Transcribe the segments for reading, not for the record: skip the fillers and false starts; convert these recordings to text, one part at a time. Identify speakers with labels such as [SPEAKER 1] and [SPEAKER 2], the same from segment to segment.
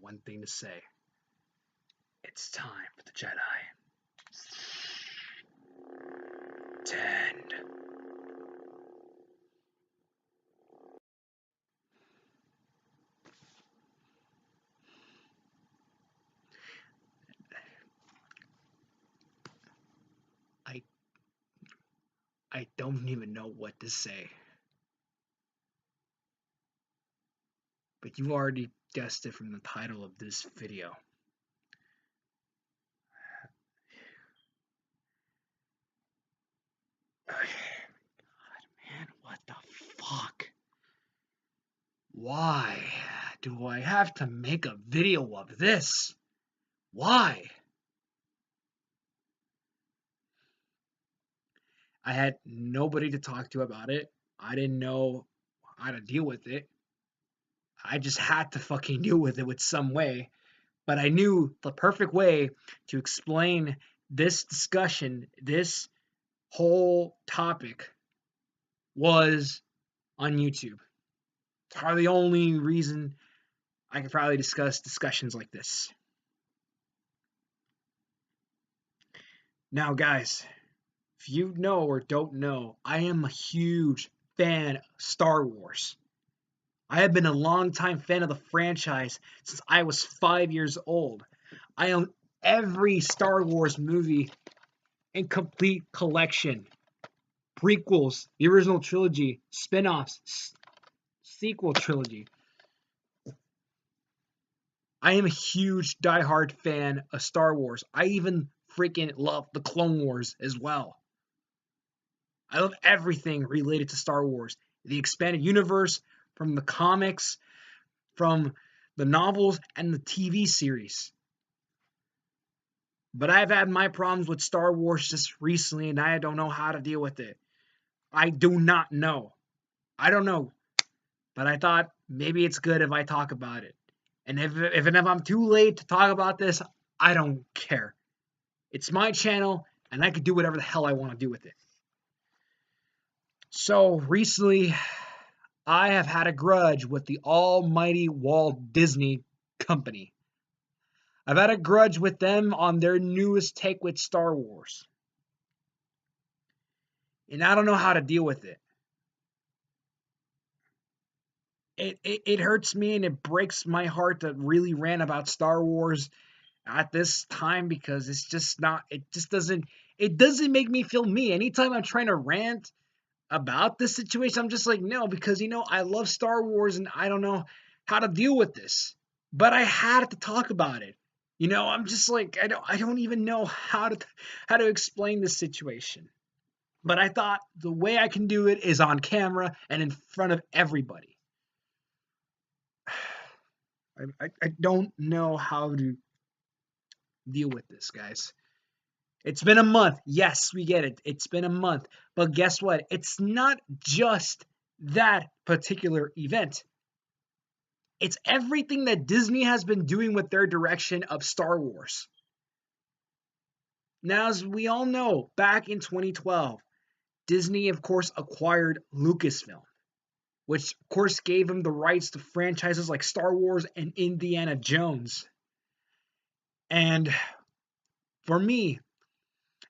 [SPEAKER 1] one thing to say. It's time for the Jedi. 10. I don't even know what to say. But you already guessed it from the title of this video. God, man, what the fuck? Why do I have to make a video of this? Why? I had nobody to talk to about it. I didn't know how to deal with it. I just had to fucking deal with it with some way. But I knew the perfect way to explain this discussion, this whole topic, was on YouTube. It's probably the only reason I could probably discuss discussions like this. Now, guys, if you know or don't know, I am a huge fan of Star Wars. I have been a longtime fan of the franchise since I was 5 years old. I own every Star Wars movie in complete collection. Prequels, the original trilogy, spin-offs, sequel trilogy. I am a huge diehard fan of Star Wars. I even freaking love the Clone Wars as well. I love everything related to Star Wars. The expanded universe, from the comics, from the novels, and the TV series. But I've had my problems with Star Wars just recently, and I don't know how to deal with it. I do not know. I don't know. But I thought maybe it's good if I talk about it. And if I'm too late to talk about this, I don't care. It's my channel, and I can do whatever the hell I want to do with it. So recently, I have had a grudge with the almighty Walt Disney Company. I've had a grudge with them on their newest take with Star Wars. And I don't know how to deal with it. It hurts me and it breaks my heart to really rant about Star Wars at this time, because it's just not, it doesn't make me feel me. Anytime I'm trying to rant about this situation, I'm just like, no, because I love Star Wars and I don't know how to deal with this. But I had to talk about it. I'm just like, I don't even know how to explain this situation. But I thought the way I can do it is on camera and in front of everybody. I don't know how to deal with this, guys. It's been a month. Yes, we get it. It's been a month. But guess what? It's not just that particular event. It's everything that Disney has been doing with their direction of Star Wars. Now, as we all know, back in 2012, Disney, of course, acquired Lucasfilm, which, of course, gave them the rights to franchises like Star Wars and Indiana Jones. And for me,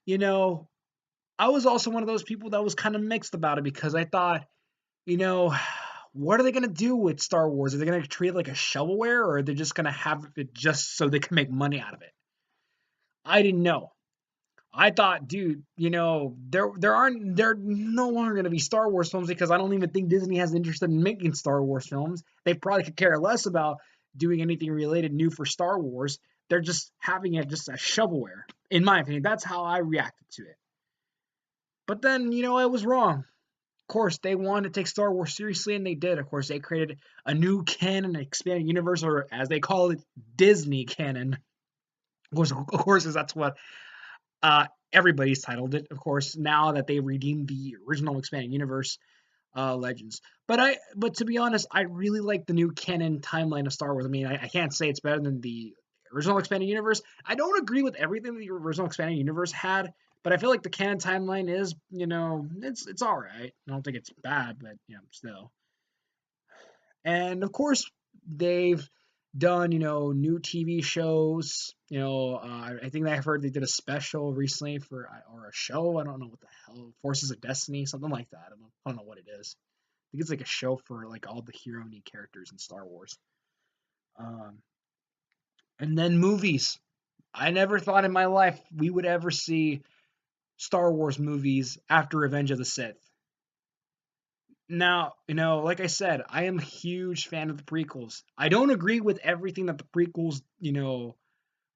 [SPEAKER 1] I was also one of those people that was kind of mixed about it, because I thought, what are they going to do with Star Wars? Are they going to treat it like a shovelware, or are they just going to have it just so they can make money out of it? I didn't know. I thought, dude, they're no longer going to be Star Wars films, because I don't even think Disney has interest in making Star Wars films. They probably could care less about doing anything related new for Star Wars. They're just having it just as shovelware, in my opinion. That's how I reacted to it. But then, I was wrong. Of course, they wanted to take Star Wars seriously, and they did. Of course, they created a new canon, an expanded universe, or as they call it, Disney canon. Of course, that's what everybody's titled it. Of course, now that they redeemed the original expanded universe legends. But to be honest, I really like the new canon timeline of Star Wars. I mean, I can't say it's better than the original expanded universe. I don't agree with everything the original expanded universe had, but I feel like the canon timeline is, it's all right. I don't think it's bad, but still. And of course, they've done, new TV shows. I think I've heard they did a special recently for, or a show. I don't know what the hell, Forces of Destiny, something like that. I don't know what it is. I think it's like a show for like all the hero need characters in Star Wars. Um, and then movies. I never thought in my life we would ever see Star Wars movies after Revenge of the Sith. Now, like I said, I am a huge fan of the prequels. I don't agree with everything that the prequels,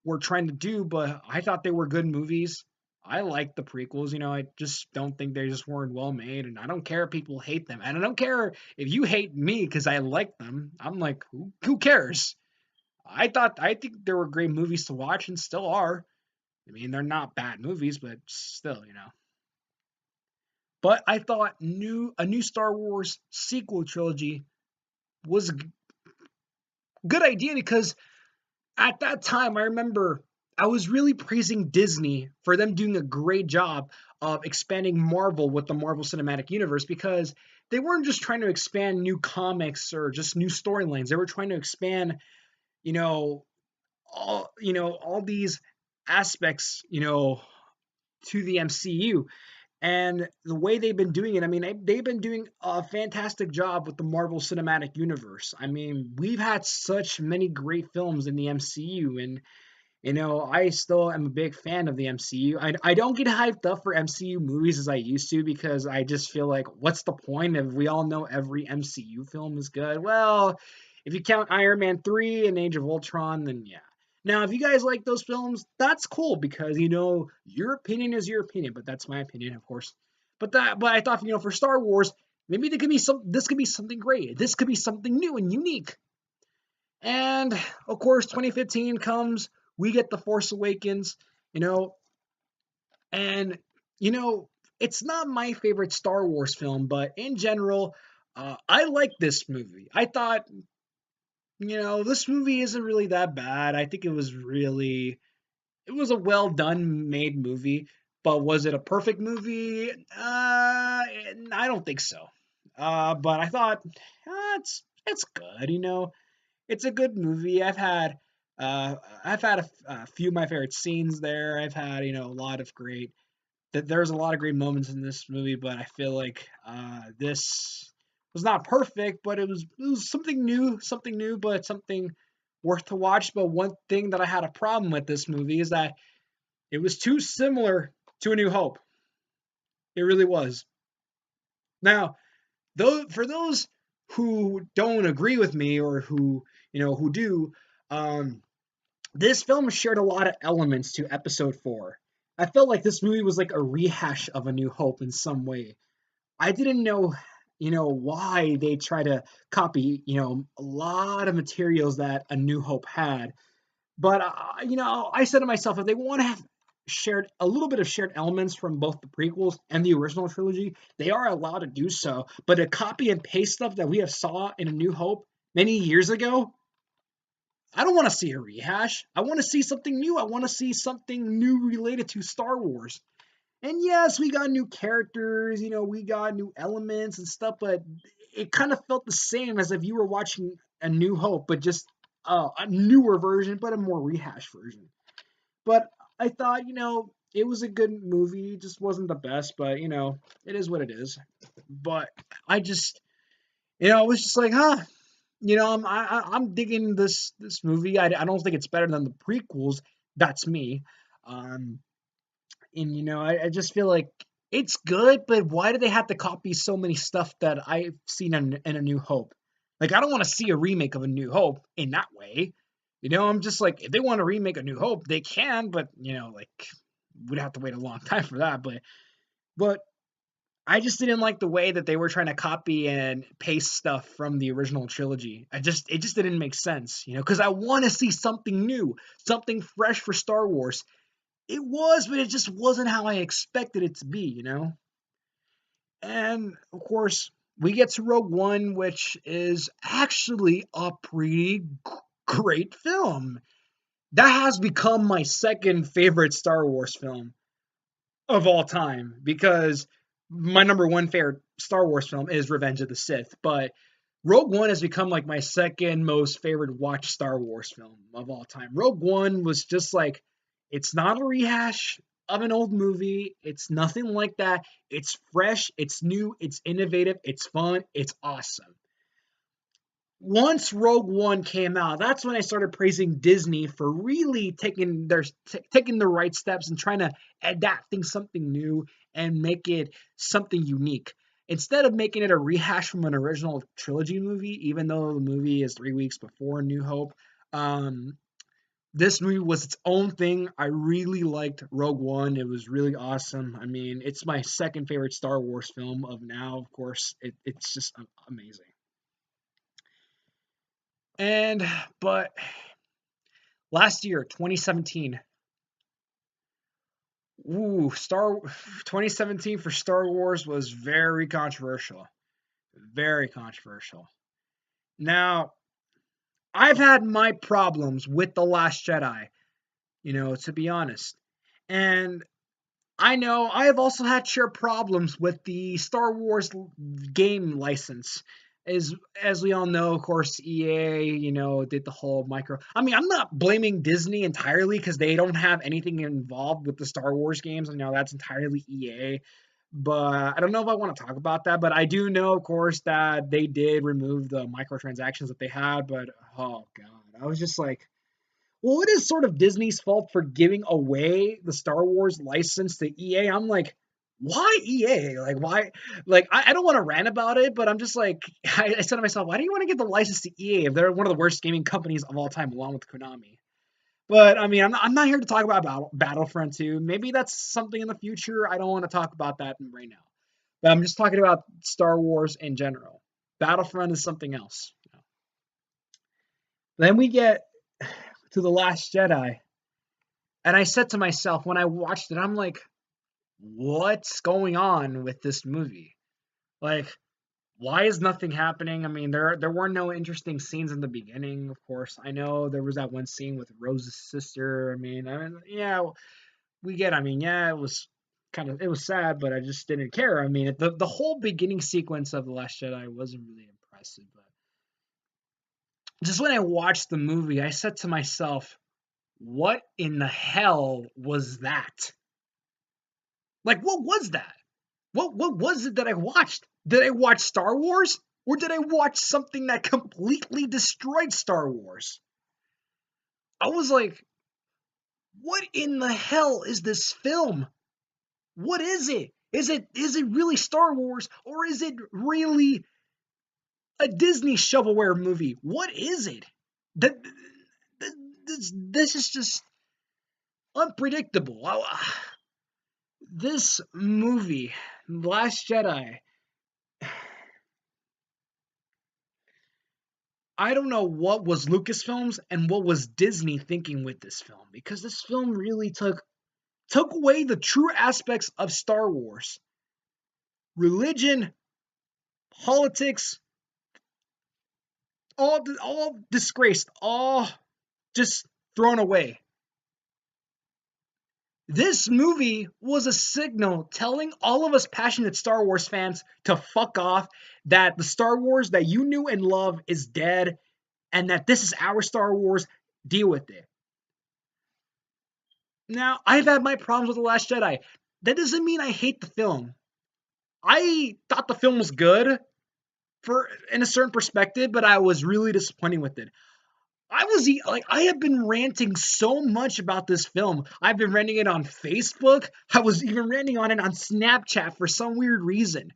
[SPEAKER 1] were trying to do, but I thought they were good movies. I like the prequels, I just don't think they just weren't well made, and I don't care if people hate them. And I don't care if you hate me because I like them. I'm like, who cares? I think they were great movies to watch and still are. I mean, they're not bad movies, but still. But I thought a new Star Wars sequel trilogy was a good idea because at that time I remember I was really praising Disney for them doing a great job of expanding Marvel with the Marvel Cinematic Universe because they weren't just trying to expand new comics or just new storylines. They were trying to expand, you know, all these aspects, to the MCU. And the way they've been doing it, I mean, they've been doing a fantastic job with the Marvel Cinematic Universe. I mean, we've had such many great films in the MCU, and I still am a big fan of the MCU. I don't get hyped up for MCU movies as I used to because I just feel like, what's the point if we all know every MCU film is good? Well, if you count Iron Man 3 and Age of Ultron, then yeah. Now, if you guys like those films, that's cool because your opinion is your opinion, but that's my opinion, of course. But I thought for Star Wars, maybe this could be something great. This could be something new and unique. And of course, 2015 comes, we get The Force Awakens, you know, and you know, it's not my favorite Star Wars film, but in general, I like this movie. I thought, this movie isn't really that bad. I think it was a well done made movie, but was it a perfect movie? I don't think so. But I thought it's good. It's a good movie. Uh, I've had a few of my favorite scenes there. I've had a lot of great. There's a lot of great moments in this movie, but I feel like this was not perfect, but it was something new, but something worth to watch. But one thing that I had a problem with this movie is that it was too similar to A New Hope. It really was. Now, though, for those who don't agree with me or who do, um, this film shared a lot of elements to Episode 4. I felt like this movie was like a rehash of A New Hope in some way. I didn't know, why they try to copy, a lot of materials that A New Hope had. But I said to myself, if they want to have shared a little bit of shared elements from both the prequels and the original trilogy, they are allowed to do so. But to copy and paste stuff that we have saw in A New Hope many years ago, I don't want to see a rehash. I want to see something new. I want to see something new related to Star Wars. And yes, we got new characters, we got new elements and stuff, but it kind of felt the same as if you were watching A New Hope, but just a newer version, but a more rehashed version. But I thought, it was a good movie. It just wasn't the best, but it is what it is. But I just, I was just like, huh. I'm digging this movie. I don't think it's better than the prequels. That's me. Um, and I just feel like it's good, but why do they have to copy so many stuff that I've seen in A New Hope? Like, I don't want to see a remake of A New Hope in that way. I'm just like, if they want to remake A New Hope, they can, but like, we'd have to wait a long time for that. But I just didn't like the way that they were trying to copy and paste stuff from the original trilogy. It just didn't make sense, because I want to see something new, something fresh for Star Wars. It was, but it just wasn't how I expected it to be. And of course, we get to Rogue One, which is actually a pretty great film. That has become my second favorite Star Wars film of all time because my number one favorite Star Wars film is Revenge of the Sith. But Rogue One has become like my second most favorite watch Star Wars film of all time. Rogue One was just like, it's not a rehash of an old movie. It's nothing like that. It's fresh, it's new, it's innovative, it's fun, it's awesome. Once Rogue One came out, that's when I started praising Disney for really taking the right steps and trying to adapting something new and make it something unique. Instead of making it a rehash from an original trilogy movie, even though the movie is 3 weeks before New Hope, um, this movie was its own thing. I really liked Rogue One. It was really awesome. I mean, it's my second favorite Star Wars film of now. Of course, it's just amazing. And but last year, 2017. Star 2017 for Star Wars was very controversial. Very controversial. Now, I've had my problems with The Last Jedi, to be honest. And I know I have also had share problems with the Star Wars game license. As we all know, of course, EA, did the whole micro. I mean, I'm not blaming Disney entirely because they don't have anything involved with the Star Wars games. I know that's entirely EA. But I don't know if I want to talk about that. But I do know, of course, that they did remove the microtransactions that they had. But oh god, I was just like, well, it is sort of Disney's fault for giving away the Star Wars license to EA. I'm like, why EA? Like, why? Like, I don't want to rant about it, but I'm just like, I said to myself, why do you want to give the license to EA if they're one of the worst gaming companies of all time, along with Konami? But I mean, I'm not here to talk about Battlefront 2. Maybe that's something in the future. I don't want to talk about that right now. But I'm just talking about Star Wars in general. Battlefront is something else. Then we get to The Last Jedi. And I said to myself when I watched it, I'm like, what's going on with this movie? Like, why is nothing happening? I mean, there were no interesting scenes in the beginning, of course. I know there was that one scene with Rose's sister. I mean, yeah, we get. I mean, yeah, it was sad, but I just didn't care. I mean, the whole beginning sequence of The Last Jedi wasn't really impressive, but just when I watched the movie, I said to myself, what in the hell was that? Like, what was that? What was it that I watched? Did I watch Star Wars? Or did I watch something that completely destroyed Star Wars? I was like, what in the hell is this film? What is it? Is it really Star Wars or is it really a Disney shovelware movie? What is it? That this is just unpredictable. This movie, Last Jedi, I don't know what was Lucasfilms and what was Disney thinking with this film because this film really took away the true aspects of Star Wars. Religion, politics, all disgraced, all just thrown away. This movie was a signal telling all of us passionate Star Wars fans to fuck off, that the Star Wars that you knew and love is dead, and that this is our Star Wars. Deal with it. Now, I've had my problems with The Last Jedi. That doesn't mean I hate the film. I thought the film was good for in a certain perspective, but I was really disappointed with it. I have been ranting so much about this film. I've been ranting it on Facebook. I was even ranting on it on Snapchat for some weird reason.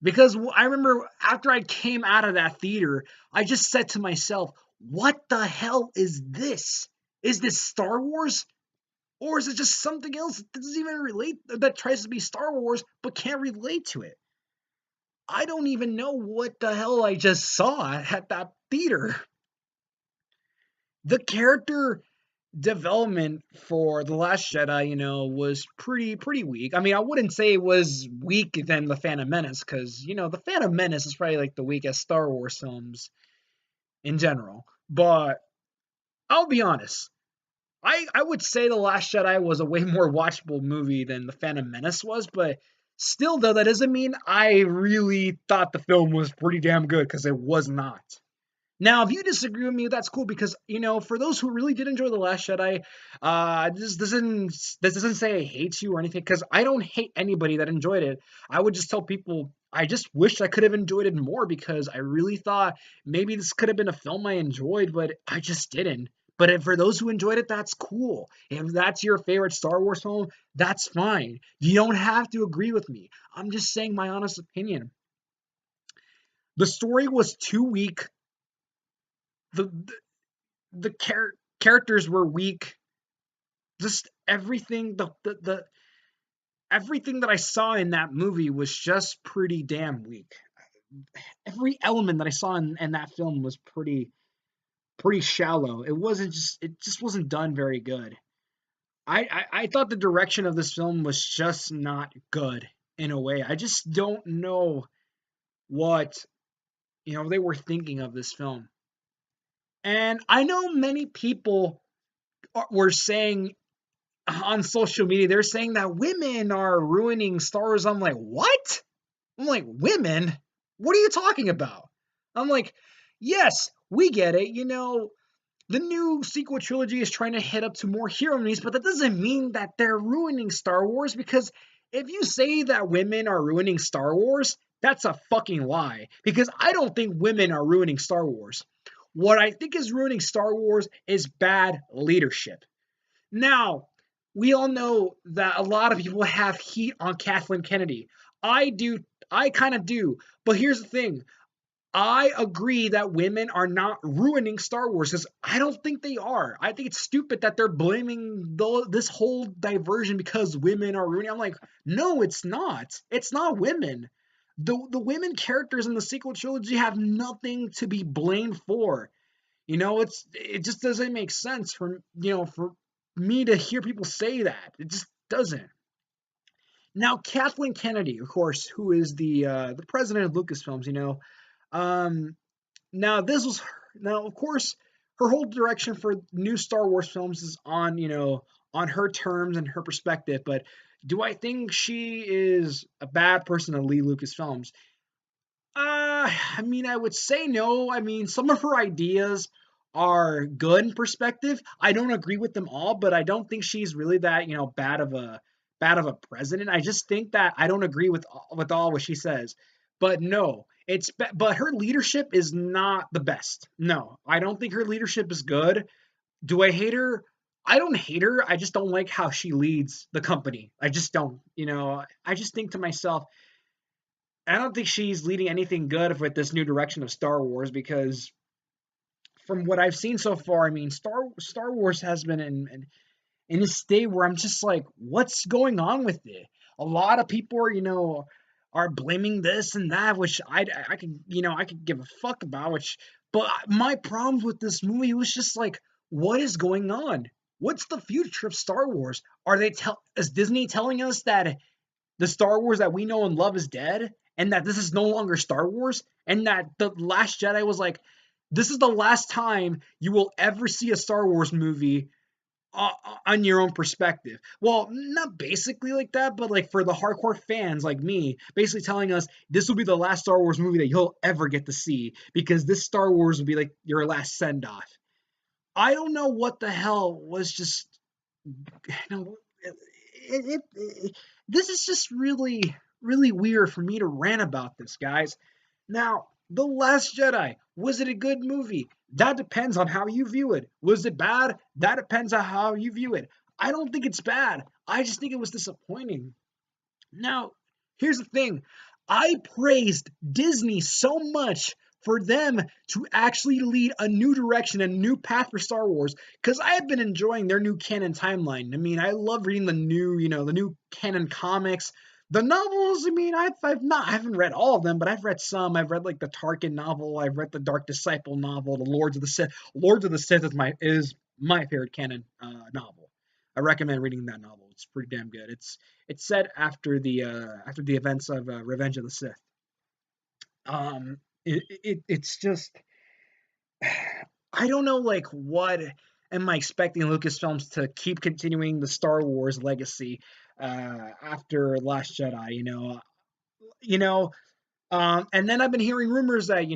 [SPEAKER 1] Because I remember after I came out of that theater, I just said to myself, what the hell is this? Is this Star Wars? Or is it just something else that doesn't even relate, that tries to be Star Wars but can't relate to it? I don't even know what the hell I just saw at that theater. The character development for The Last Jedi, was pretty weak. I mean, I wouldn't say it was weak than The Phantom Menace, because, The Phantom Menace is probably like the weakest Star Wars films in general. But I'll be honest. I would say The Last Jedi was a way more watchable movie than The Phantom Menace was, but Still, though, that doesn't mean I really thought the film was pretty damn good, because it was not. Now, if you disagree with me, that's cool, because for those who really did enjoy The Last Jedi, this doesn't say I hate you or anything, because I don't hate anybody that enjoyed it. I would just tell people I just wish I could have enjoyed it more, because I really thought maybe this could have been a film I enjoyed, but I just didn't. But for those who enjoyed it, that's cool. If that's your favorite Star Wars film, that's fine. You don't have to agree with me. I'm just saying my honest opinion. The story was too weak. The characters were weak. Just everything the everything that I saw in that movie was just pretty damn weak. Every element that I saw in that film was pretty shallow. It just wasn't done very good. I thought the direction of this film was just not good in a way. I just don't know what they were thinking of this film. And I know many people were saying on social media, they're saying that women are ruining Star Wars. I'm like, what? I'm like, women? What are you talking about? I'm like, yes, we get it. The new sequel trilogy is trying to head up to more hero movies, but that doesn't mean that they're ruining Star Wars, because if you say that women are ruining Star Wars, that's a fucking lie, because I don't think women are ruining Star Wars. What I think is ruining Star Wars is bad leadership. Now, we all know that a lot of people have heat on Kathleen Kennedy. I do. I kind of do. But here's the thing. I agree that women are not ruining Star Wars, because I don't think they are. I think it's stupid that they're blaming this whole diversion because women are ruining. I'm like, no, it's not. It's not women. The women characters in the sequel trilogy have nothing to be blamed for. It just doesn't make sense for me to hear people say that. It just doesn't. Now, Kathleen Kennedy, of course, who is the president of Lucasfilms, um, now this was now, of course, her whole direction for new Star Wars films is on her terms and her perspective. But do I think she is a bad person to lead Lucasfilms? I mean, I would say no. I mean, some of her ideas are good in perspective. I don't agree with them all, but I don't think she's really that, bad of a president. I just think that I don't agree with all what she says. But no, but her leadership is not the best. No, I don't think her leadership is good. Do I hate her? I don't hate her. I just don't like how she leads the company. I just don't. I just think to myself, I don't think she's leading anything good with this new direction of Star Wars, because from what I've seen so far, I mean, Star Wars has been in a state where I'm just like, what's going on with it? A lot of people are blaming this and that, which I could give a fuck about. But my problems with this movie was just like, what is going on? What's the future of Star Wars? Is Disney telling us that the Star Wars that we know and love is dead, and that this is no longer Star Wars, and that the Last Jedi was like, this is the last time you will ever see a Star Wars movie on your own perspective. Well, not basically like that, but like for the hardcore fans like me, basically telling us this will be the last Star Wars movie that you'll ever get to see, because this Star Wars will be like your last send off. I don't know what the hell was just, you know, this is just really, really weird for me to rant about this, guys. Now, The Last Jedi, was it a good movie? That depends on how you view it. Was it bad? That depends on how you view it. I don't think it's bad. I just think it was disappointing. Now, here's the thing. I praised Disney so much for them to actually lead a new direction, a new path for Star Wars, because I have been enjoying their new canon timeline. I mean, I love reading the new canon comics. The novels, I mean, I haven't read all of them, but I've read some. I've read like the Tarkin novel, I've read the Dark Disciple novel, the Lords of the Sith. Lords of the Sith is my favorite canon novel. I recommend reading that novel. It's pretty damn good. It's set after the events of Revenge of the Sith. It's just, I don't know, like, what. am I expecting Lucasfilms to keep continuing the Star Wars legacy after Last Jedi? You know, and then I've been hearing rumors that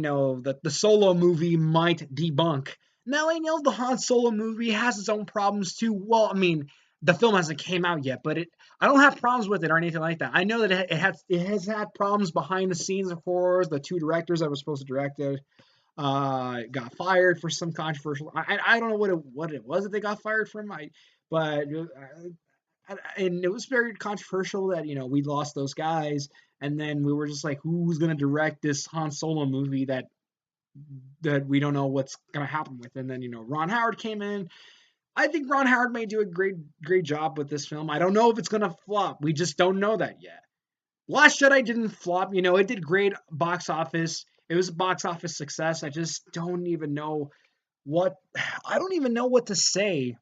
[SPEAKER 1] that the Solo movie might debunk. Now I know the Han Solo movie has its own problems too. Well, I mean, the film hasn't came out yet, but I don't have problems with it or anything like that. I know that it has had problems behind the scenes. Of course, the two directors that were supposed to direct it got fired for some controversial. I don't know what it was that they got fired from. But and it was very controversial that we lost those guys, and then we were just like, who's gonna direct this Han Solo movie that we don't know what's gonna happen with? And then Ron Howard came in. I think Ron Howard may do a great job with this film. I don't know if it's gonna flop. We just don't know that yet. Last Jedi didn't flop. It did great box office. It was a box office success. I just don't even know what I don't even know what to say.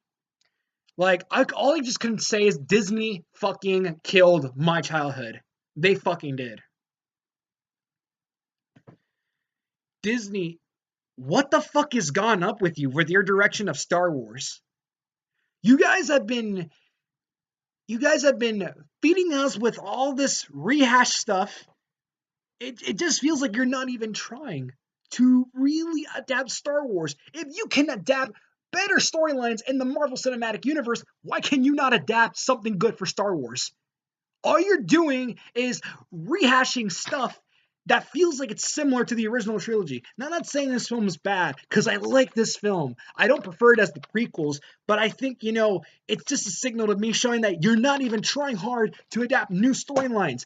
[SPEAKER 1] Like, all I just can say is Disney fucking killed my childhood. They fucking did. Disney, what the fuck has gone up with you with your direction of Star Wars? You guys have been feeding us with all this rehash stuff. It just feels like you're not even trying to really adapt Star Wars. If you can adapt better storylines in the Marvel Cinematic Universe, why can you not adapt something good for Star Wars? All you're doing is rehashing stuff that feels like it's similar to the original trilogy. Now, I'm not saying this film is bad, because I like this film. I don't prefer it as the prequels, but I think, it's just a signal to me showing that you're not even trying hard to adapt new storylines.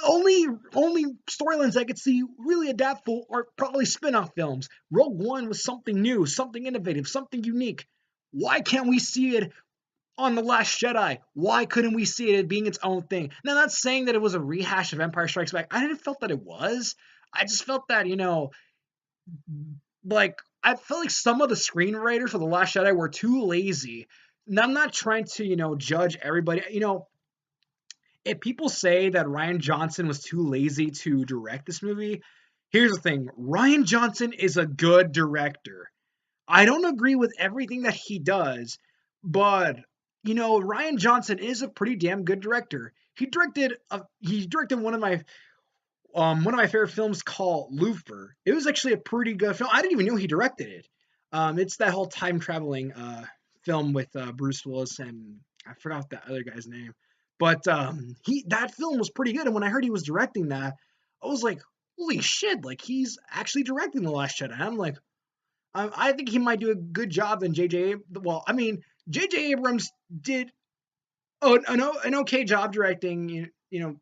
[SPEAKER 1] Only storylines I could see really adaptable are probably spin-off films. Rogue One was something new, something innovative, something unique. Why can't we see it on The Last Jedi? Why couldn't we see it being its own thing? Now, not saying that it was a rehash of Empire Strikes Back. I didn't felt that it was. I just felt that, like, I felt like some of the screenwriters for The Last Jedi were too lazy. Now, I'm not trying to, judge everybody. If people say that Rian Johnson was too lazy to direct this movie, here's the thing. Rian Johnson is a good director. I don't agree with everything that he does, but Rian Johnson is a pretty damn good director. He directed one of my favorite films called Looper. It was actually a pretty good film. I didn't even know he directed it. It's that whole time traveling film with Bruce Willis, and I forgot that other guy's name. But that film was pretty good, and when I heard he was directing that, I was like, holy shit! Like, he's actually directing The Last Jedi. I'm like, I think he might do a good job than J.J. Well, I mean, J.J. Abrams did an okay job directing,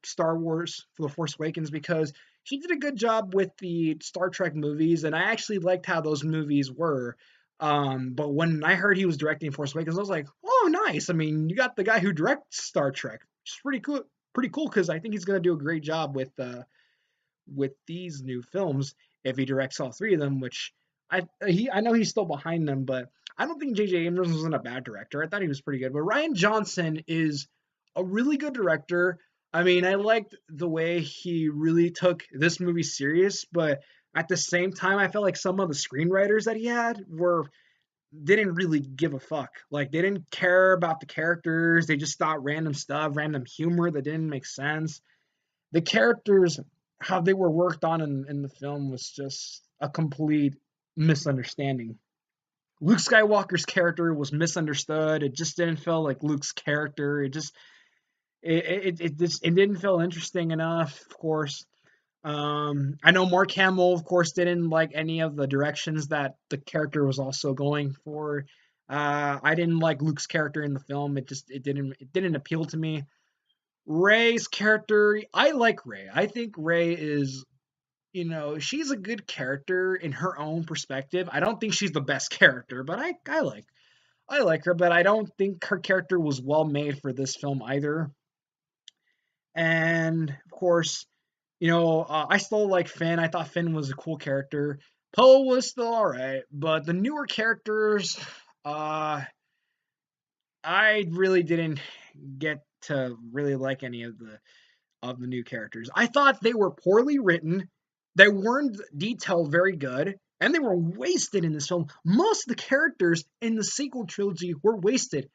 [SPEAKER 1] Star Wars for The Force Awakens, because he did a good job with the Star Trek movies, and I actually liked how those movies were. But when I heard he was directing Force Awakens, I was like, oh, nice. I mean, you got the guy who directs Star Trek, which is pretty cool, because I think he's gonna do a great job with these new films if he directs all three of them, which I know he's still behind them, but I don't think J.J. Abrams wasn't a bad director. I thought he was pretty good. But Rian Johnson is a really good director. I mean, I liked the way he really took this movie serious, but at the same time, I felt like some of the screenwriters that he had didn't really give a fuck. Like, they didn't care about the characters. They just thought random stuff, random humor that didn't make sense. The characters, how they were worked on in the film, was just a complete misunderstanding. Luke Skywalker's character was misunderstood. It just didn't feel like Luke's character. It didn't feel interesting enough. Of course, I know Mark Hamill, of course, didn't like any of the directions that the character was also going for. I didn't like Luke's character in the film. It didn't appeal to me. Rey's character, I like Rey. I think Rey is, she's a good character in her own perspective. I don't think she's the best character, but I like her, but I don't think her character was well made for this film either. And of course, I still like Finn. I thought Finn was a cool character. Poe was still alright, but the newer characters, I really didn't get to really like any of the new characters. I thought they were poorly written. They weren't detailed very good. And they were wasted in this film. Most of the characters in the sequel trilogy were wasted.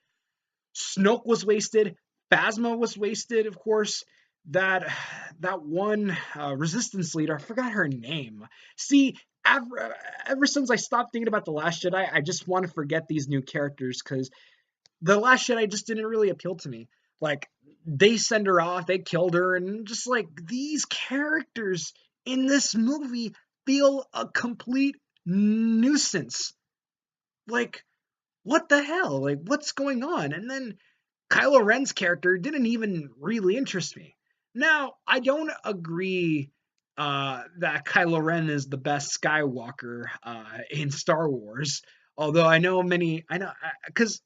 [SPEAKER 1] Snoke was wasted. Phasma was wasted, of course. That that one resistance leader, I forgot her name. See, ever since I stopped thinking about The Last Jedi, I just want to forget these new characters because The Last Jedi just didn't really appeal to me. Like, they send her off, they killed her, and just like these characters in this movie feel a complete nuisance. Like, what the hell? Like, what's going on? And then Kylo Ren's character didn't even really interest me. Now, I don't agree that Kylo Ren is the best Skywalker in Star Wars. Although I know, because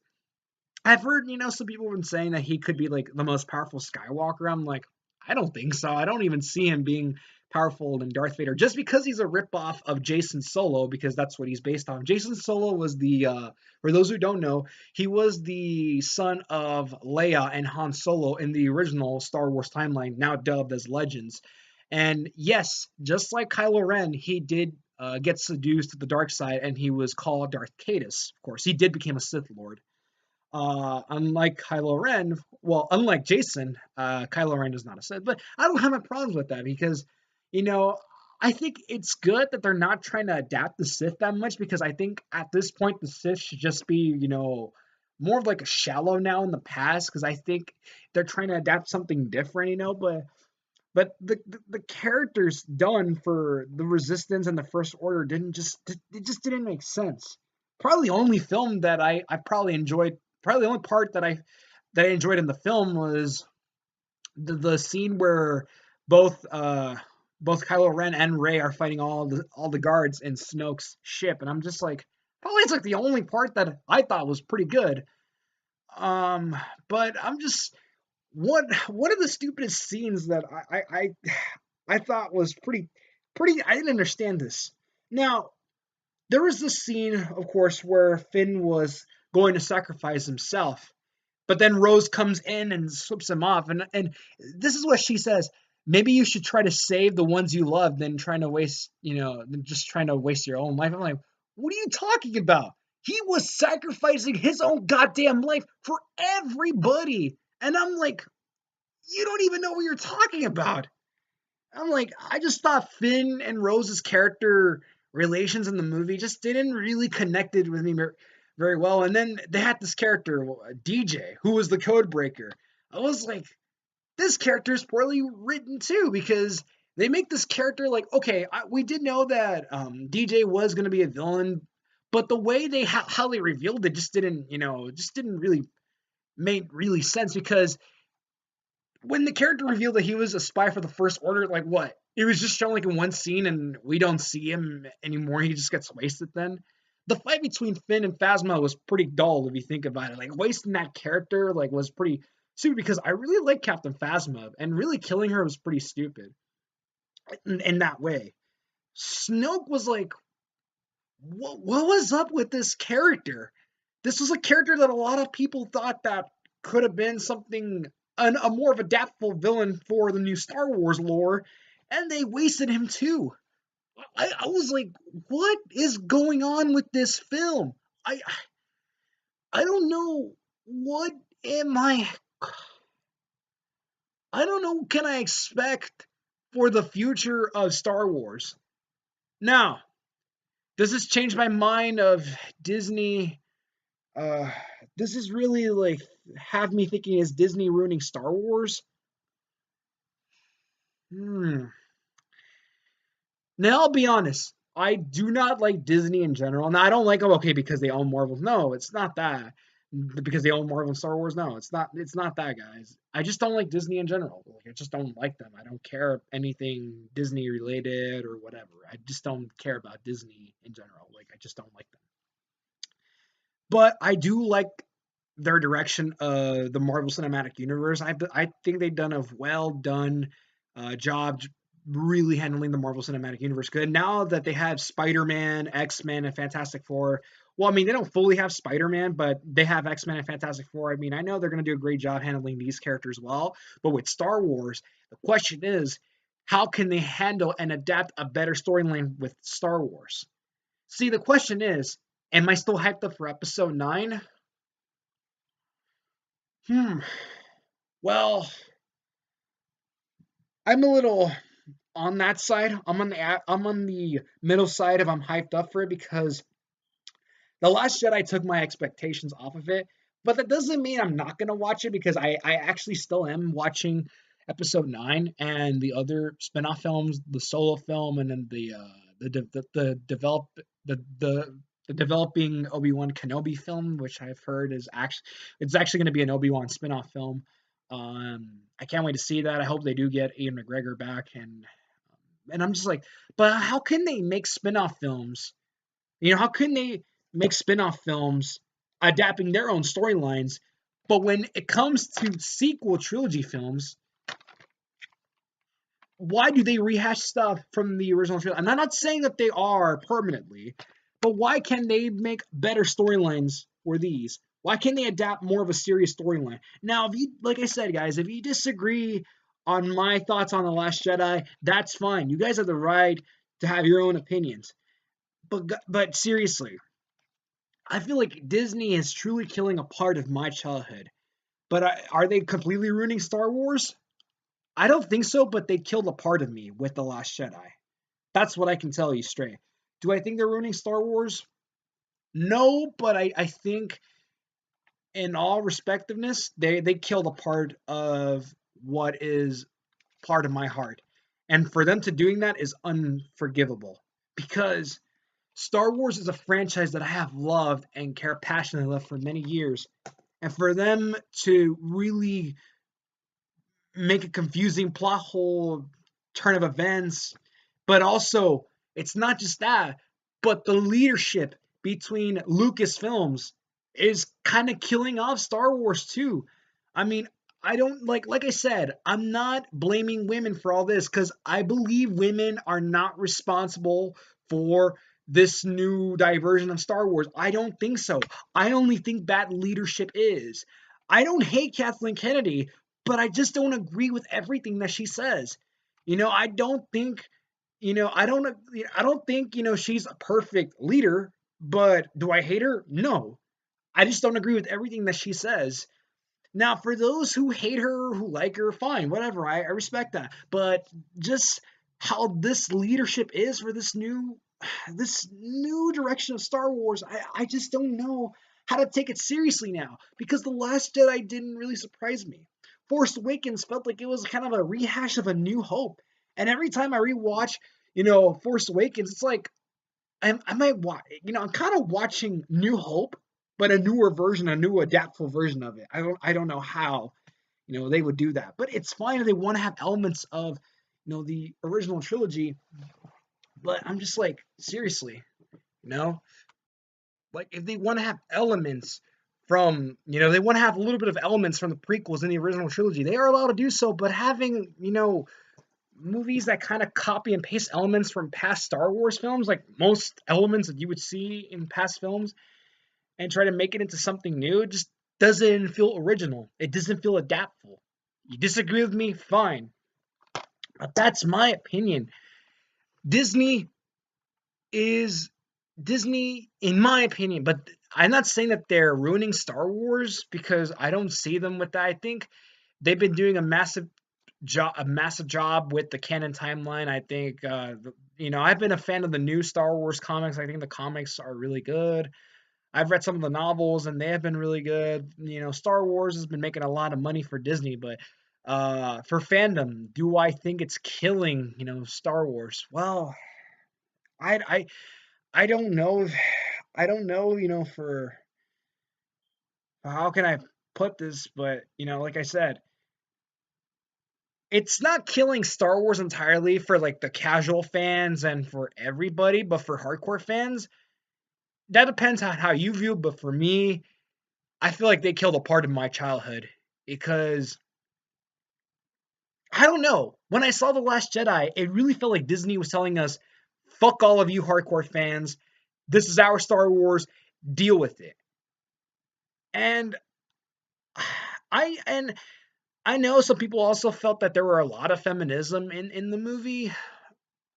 [SPEAKER 1] I've heard, some people have been saying that he could be like the most powerful Skywalker. I'm like, I don't think so. I don't even see him being powerful than Darth Vader just because he's a ripoff of Jason Solo, because that's what he's based on. Jason Solo was for those who don't know, he was the son of Leia and Han Solo in the original Star Wars timeline, now dubbed as Legends. And yes, just like Kylo Ren, he did get seduced to the dark side, and he was called Darth Caedus. Of course, he did become a Sith Lord. Unlike Kylo Ren, well, unlike Jason, Kylo Ren is not a Sith. But I don't have my problems with that because, you know, I think it's good that they're not trying to adapt the Sith that much, because I think at this point the Sith should just be, more of like a shallow now in the past, because I think they're trying to adapt something different, but the characters done for the Resistance and the First Order it just didn't make sense. Probably the only film that I probably enjoyed, probably the only part that I enjoyed in the film was the scene where both both Kylo Ren and Rey are fighting all the guards in Snoke's ship, and I'm just like, probably it's like the only part that I thought was pretty good. But I'm just, one of the stupidest scenes that I thought was pretty. I didn't understand this. Now, there was this scene, of course, where Finn was going to sacrifice himself, but then Rose comes in and slips him off, and this is what she says: maybe you should try to save the ones you love than trying to waste, than just trying to waste your own life. I'm like, what are you talking about? He was sacrificing his own goddamn life for everybody, and I'm like, you don't even know what you're talking about. I'm like, I just thought Finn and Rose's character relations in the movie just didn't really connected with me very well. And then they had this character, DJ, who was the code breaker. I was like, this character is poorly written too, because they make this character like, okay, we did know that DJ was going to be a villain, but the way how they revealed it just didn't really make really sense, because when the character revealed that he was a spy for the First Order, like what? It was just shown like in one scene, and we don't see him anymore. He just gets wasted. Then the fight between Finn and Phasma was pretty dull if you think about it. Like, wasting that character was pretty stupid, because I really like Captain Phasma, and really killing her was pretty stupid in that way. Snoke was like, what was up with this character? This was a character that a lot of people thought that could have been something, a more of a adaptable villain for the new Star Wars lore, and they wasted him too. I was like, what is going on with this film? I I don't know, what am I don't know what can I expect for the future of Star Wars. Now, does this change my mind of Disney? Uh, this is really like have me thinking, is Disney ruining Star Wars? Hmm. Now I'll be honest. I do not like Disney in general. Now I don't like them, okay, because they own Marvel. No, it's not that. Because they own Marvel and Star Wars. No, it's not. It's not that, guys. I just don't like Disney in general. Like, I just don't like them. I don't care anything Disney related or whatever. I just don't care about Disney in general. Like, I just don't like them. But I do like their direction of the Marvel Cinematic Universe. I think they've done a well done job really handling the Marvel Cinematic Universe good. Now that they have Spider-Man, X-Men, and Fantastic Four. Well, I mean, they don't fully have Spider-Man, but they have X-Men and Fantastic Four. I mean, I know they're going to do a great job handling these characters well, but with Star Wars, the question is, how can they handle and adapt a better storyline with Star Wars? See, the question is, am I still hyped up for episode 9? Hmm. Well, I'm a little on that side. I'm on the middle side of I'm hyped up for it because The Last Jedi took my expectations off of it, but that doesn't mean I'm not gonna watch it because I actually still am watching episode 9 and the other spin-off films, the solo film and then the develop the developing Obi-Wan Kenobi film, which I've heard is actually it's actually going to be an Obi-Wan spin-off film. I can't wait to see that. I hope they do get Ian McGregor back and I'm just like, but how can they make spin-off films? How can they make spin-off films adapting their own storylines, but when it comes to sequel trilogy films, why do they rehash stuff from the original trilogy? And I'm not saying that they are permanently, but why can they make better storylines for these? Why can't they adapt more of a serious storyline? Now, if you, like I said, guys, if you disagree on my thoughts on The Last Jedi, that's fine. You guys have the right to have your own opinions. But seriously, I feel like Disney is truly killing a part of my childhood. But are they completely ruining Star Wars? I don't think so, but they killed a part of me with The Last Jedi. That's what I can tell you straight. Do I think they're ruining Star Wars? No, but I think in all respectiveness, they killed a part of what is part of my heart. And for them to doing that is unforgivable because Star Wars is a franchise that I have loved and care passionately for many years. And for them to really make a confusing plot hole turn of events, but also it's not just that, but the leadership between Lucasfilms is kind of killing off Star Wars too. I mean, I don't like I said, I'm not blaming women for all this cuz I believe women are not responsible for this new diversion of Star Wars. I don't think so. I only think bad leadership is. I don't hate Kathleen Kennedy, but I just don't agree with everything that she says. I don't think, I don't think, she's a perfect leader, but do I hate her? No. I just don't agree with everything that she says. Now, for those who hate her, who like her, fine, whatever. I respect that. But just how this leadership is for this new direction of Star Wars, I just don't know how to take it seriously now because The Last Jedi didn't really surprise me. Force Awakens felt like it was kind of a rehash of A New Hope. And every time I rewatch, Force Awakens, it's like I might watch, I'm kind of watching New Hope, but a newer version, a new adaptable version of it. I don't know how, they would do that, but it's fine if they want to have elements of, the original trilogy. But I'm just like, seriously, you know, like if they want to have elements from, they want to have a little bit of elements from the prequels in the original trilogy, they are allowed to do so. But having, movies that kind of copy and paste elements from past Star Wars films, like most elements that you would see in past films, and try to make it into something new, it just doesn't feel original. It doesn't feel adaptable. You disagree with me? Fine. But that's my opinion. Disney is Disney, in my opinion, but I'm not saying that they're ruining Star Wars because I don't see them with that. I think they've been doing a massive job with the canon timeline. I think I've been a fan of the new Star Wars comics. I think the comics are really good. I've read some of the novels and they have been really good. Star Wars has been making a lot of money for Disney, but for fandom, do I think it's killing, Star Wars? Well, I I I don't know. I don't know, for how can I put this, but like I said, it's not killing Star Wars entirely for like the casual fans and for everybody, but for hardcore fans, that depends on how you view. But for me, I feel like they killed a part of my childhood because I don't know. When I saw The Last Jedi, it really felt like Disney was telling us, "Fuck all of you hardcore fans. This is our Star Wars. Deal with it." And and I know some people also felt that there were a lot of feminism in the movie.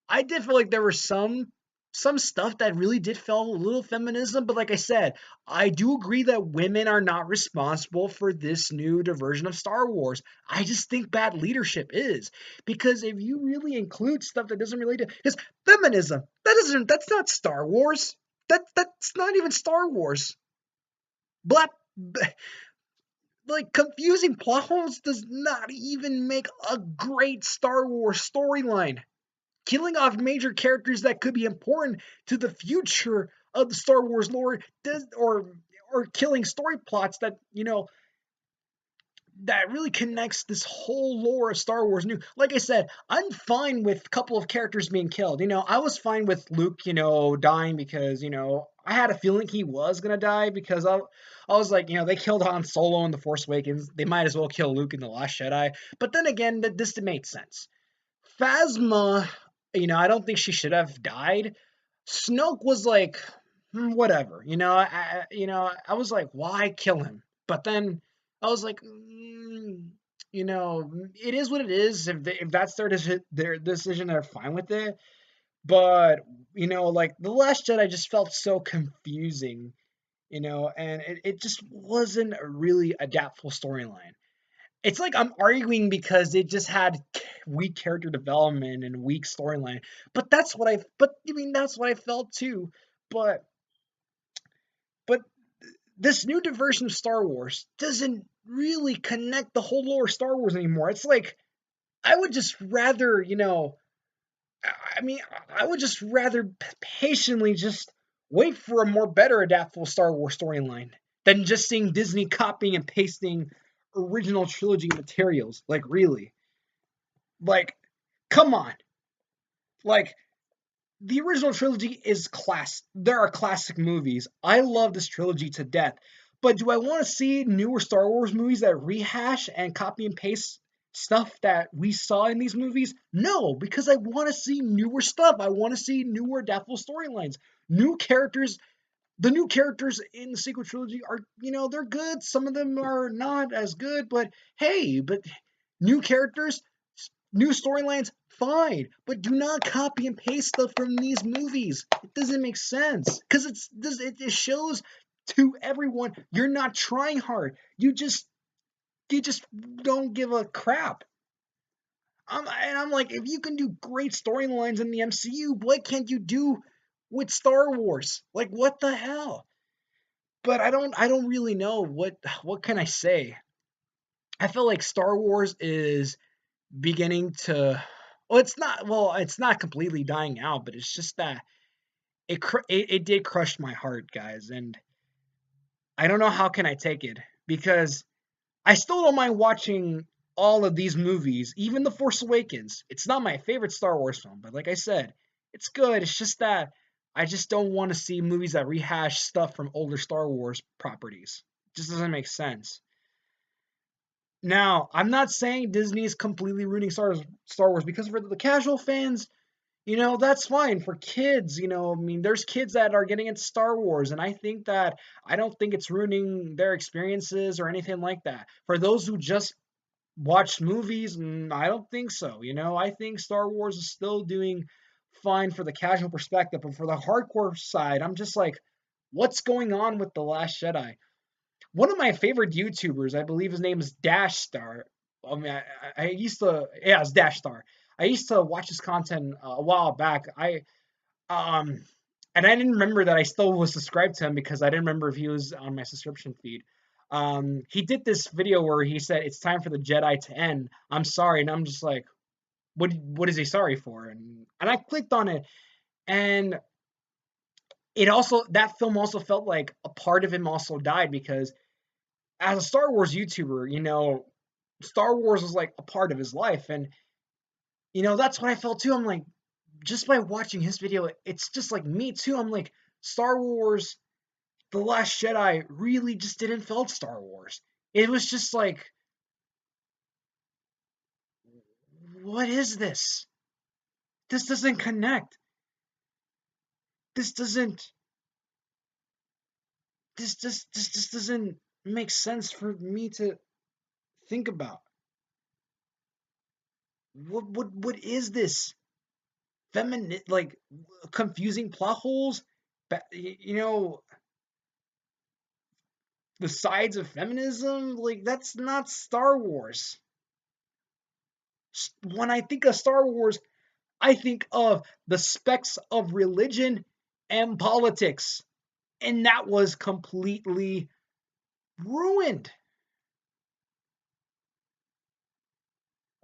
[SPEAKER 1] I did feel like there were some some stuff that really did feel a little feminism, but like I said, I do agree that women are not responsible for this new diversion of Star Wars. I just think bad leadership is, because if you really include stuff that doesn't relate to, because feminism, that's not Star Wars. That's not even Star Wars. Black, like, confusing plot holes does not even make a great Star Wars storyline. Killing off major characters that could be important to the future of the Star Wars lore does, or killing story plots that, that really connects this whole lore of Star Wars new. Like I said, I'm fine with a couple of characters being killed. I was fine with Luke, dying because, I had a feeling he was gonna die because I was like, they killed Han Solo in The Force Awakens. They might as well kill Luke in The Last Jedi. But then again, this made sense. Phasma, I don't think she should have died. Snoke was like, whatever. I was like, why kill him? But then I was like, it is what it is. If that's their decision, they're fine with it. But like The Last Jedi just felt so confusing, and it just wasn't really a adaptable storyline. It's like I'm arguing because it just had weak character development and weak storyline. That's what I felt too. But but this new diversion of Star Wars doesn't really connect the whole lore of Star Wars anymore. It's like I would just rather, I mean, I would just rather patiently just wait for a more better adaptable Star Wars storyline than just seeing Disney copying and pasting original trilogy materials. Like, really? Like, come on. Like, the original trilogy is class. There are classic movies. I love this trilogy to death. But do I want to see newer Star Wars movies that rehash and copy and paste stuff that we saw in these movies? No, because I want to see newer stuff. I want to see newer adaptable storylines. New characters. The new characters in the sequel trilogy are, they're good. Some of them are not as good, but hey, new characters, new storylines, fine, but do not copy and paste stuff from these movies. It doesn't make sense because it shows to everyone you're not trying hard. You just don't give a crap. I'm like, if you can do great storylines in the MCU, what can't you do with Star Wars? Like, what the hell? But I don't really know what can I say. I feel like Star Wars is beginning to, it's not completely dying out, but it's just that it did crush my heart, guys, and I don't know how can I take it, because I still don't mind watching all of these movies, even The Force Awakens. It's not my favorite Star Wars film, but like I said, it's good. It's just that I just don't want to see movies that rehash stuff from older Star Wars properties. It just doesn't make sense. Now, I'm not saying Disney is completely ruining Star Wars, because for the casual fans, that's fine. For kids, I mean, there's kids that are getting into Star Wars, and I don't think it's ruining their experiences or anything like that. For those who just watch movies, I don't think so. I think Star Wars is still doing fine for the casual perspective, but for the hardcore side, I'm just like, what's going on with The Last Jedi? One of my favorite YouTubers, I believe his name is Dash Star. I mean, I used to, yeah, it's Dash Star. I used to watch his content a while back. Um, and I didn't remember that I still was subscribed to him because I didn't remember if he was on my subscription feed. He did this video where he said it's time for the Jedi to end. I'm sorry, and I'm just like, what is he sorry for? And I clicked on it, and that film also felt like a part of him also died, because as a Star Wars YouTuber, Star Wars was like a part of his life. And, that's what I felt too. I'm like, just by watching his video, it's just like me too. I'm like, Star Wars, The Last Jedi really just didn't feel Star Wars. It was just like, what is this? This doesn't connect. This doesn't, this doesn't make sense for me to think about. What is this? like confusing plot holes, you know, the sides of feminism, like that's not Star Wars. When I think of Star Wars, I think of the specks of religion and politics, and that was completely ruined.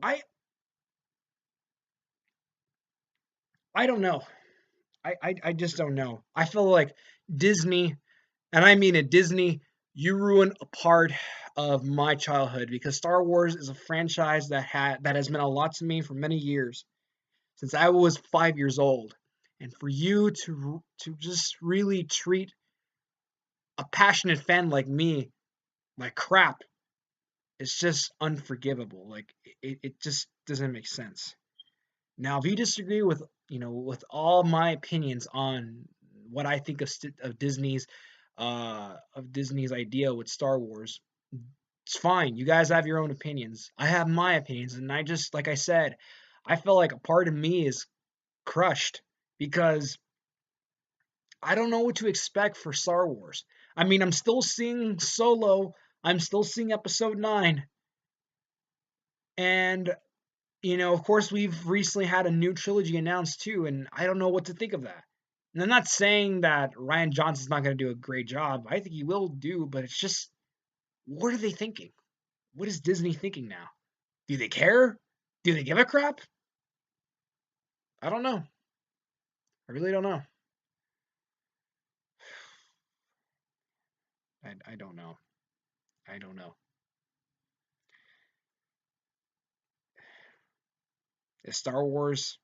[SPEAKER 1] I I don't know. I just don't know. I feel like Disney, and I mean it, Disney, you ruined a part of my childhood because Star Wars is a franchise that has meant a lot to me for many years, since I was 5 years old. And for you to just really treat a passionate fan like me like crap, it's just unforgivable. Like it just doesn't make sense. Now, if you disagree with with all my opinions on what I think of Disney's idea with Star Wars, it's fine. You guys have your own opinions. I have my opinions, and I just like I said, I feel like a part of me is crushed because I don't know what to expect for Star Wars. I mean, I'm still seeing Solo. I'm still seeing Episode 9, and of course, we've recently had a new trilogy announced too, and I don't know what to think of that. And I'm not saying that Ryan Johnson's not going to do a great job. I think he will do, but it's just, what are they thinking? What is Disney thinking now? Do they care? Do they give a crap? I don't know. I really don't know. I don't know. I don't know. Is Star Wars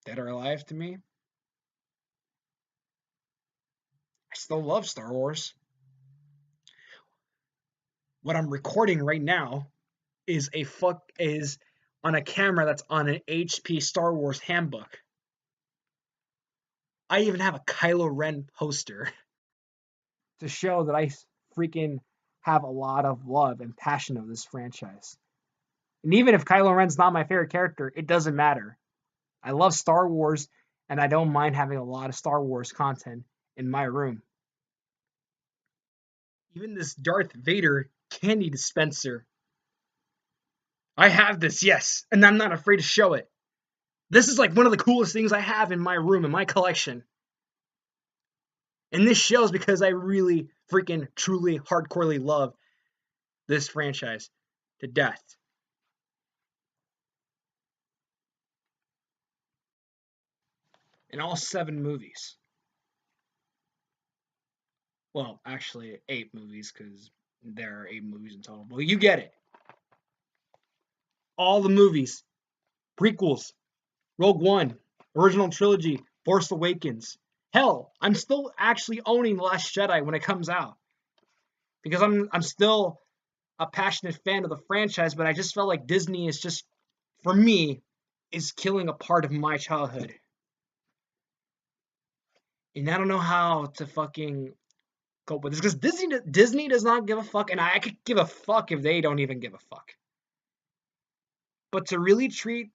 [SPEAKER 1] dead or alive to me? I still love Star Wars. What I'm recording right now is on a camera that's on an HP Star Wars handbook. I even have a Kylo Ren poster to show that I freaking have a lot of love and passion of this franchise. And even if Kylo Ren's not my favorite character, it doesn't matter. I love Star Wars, and I don't mind having a lot of Star Wars content in my room. Even this Darth Vader candy dispenser. I have this, yes, and I'm not afraid to show it. This is like one of the coolest things I have in my room, in my collection. And this shows because I really freaking truly hardcorely love this franchise to death. In all 7 movies. Well, actually 8 movies because there are 8 movies in total. But you get it. All the movies, prequels, Rogue One, original trilogy, Force Awakens. Hell, I'm still actually owning The Last Jedi when it comes out because I'm still a passionate fan of the franchise, but I just felt like Disney is just, for me, is killing a part of my childhood. And I don't know how to fucking cope with this because Disney does not give a fuck, and I could give a fuck if they don't even give a fuck. But to really treat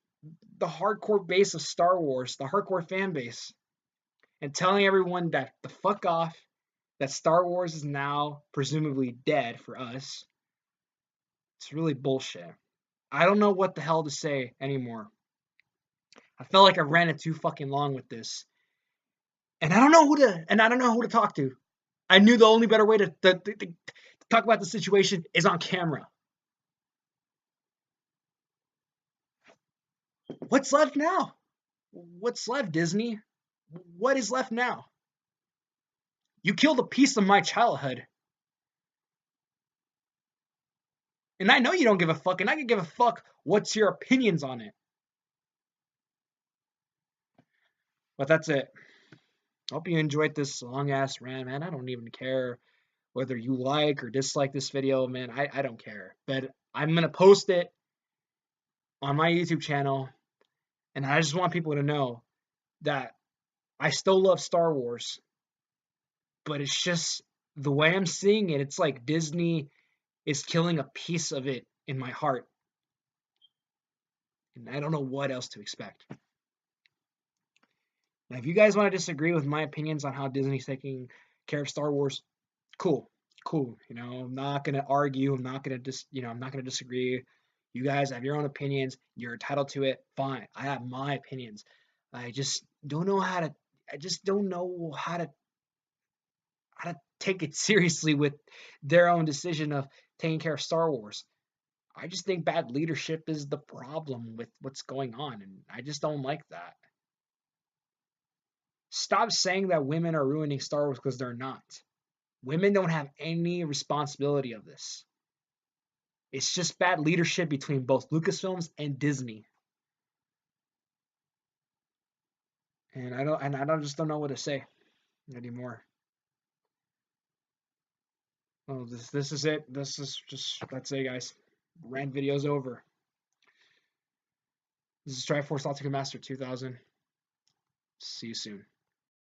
[SPEAKER 1] the hardcore base of Star Wars, the hardcore fan base, and telling everyone that the fuck off, that Star Wars is now presumably dead for us, it's really bullshit. I don't know what the hell to say anymore. I felt like I ran it too fucking long with this, and I don't know who to talk to. I knew the only better way to talk about the situation is on camera. What's left now? What's left, Disney? What is left now? You killed a piece of my childhood. And I know you don't give a fuck, and I can give a fuck what's your opinions on it. But that's it. Hope you enjoyed this long ass rant, man. I don't even care whether you like or dislike this video, man. I don't care. But I'm gonna post it on my YouTube channel, and I just want people to know that I still love Star Wars, but it's just the way I'm seeing it, it's like Disney is killing a piece of it in my heart. And I don't know what else to expect. And if you guys want to disagree with my opinions on how Disney's taking care of Star Wars, cool, cool. I'm not gonna argue. I'm not gonna I'm not gonna disagree. You guys have your own opinions. You're entitled to it. Fine. I have my opinions. I just don't know how to. I just don't know how to take it seriously with their own decision of taking care of Star Wars. I just think bad leadership is the problem with what's going on, and I just don't like that. Stop saying that women are ruining Star Wars because they're not. Women don't have any responsibility of this. It's just bad leadership between both Lucasfilms and Disney. And I just don't know what to say anymore. Oh, this is it. This is just that's it, guys. Rant video's over. This is Triforce Optica Master 2000. See you soon.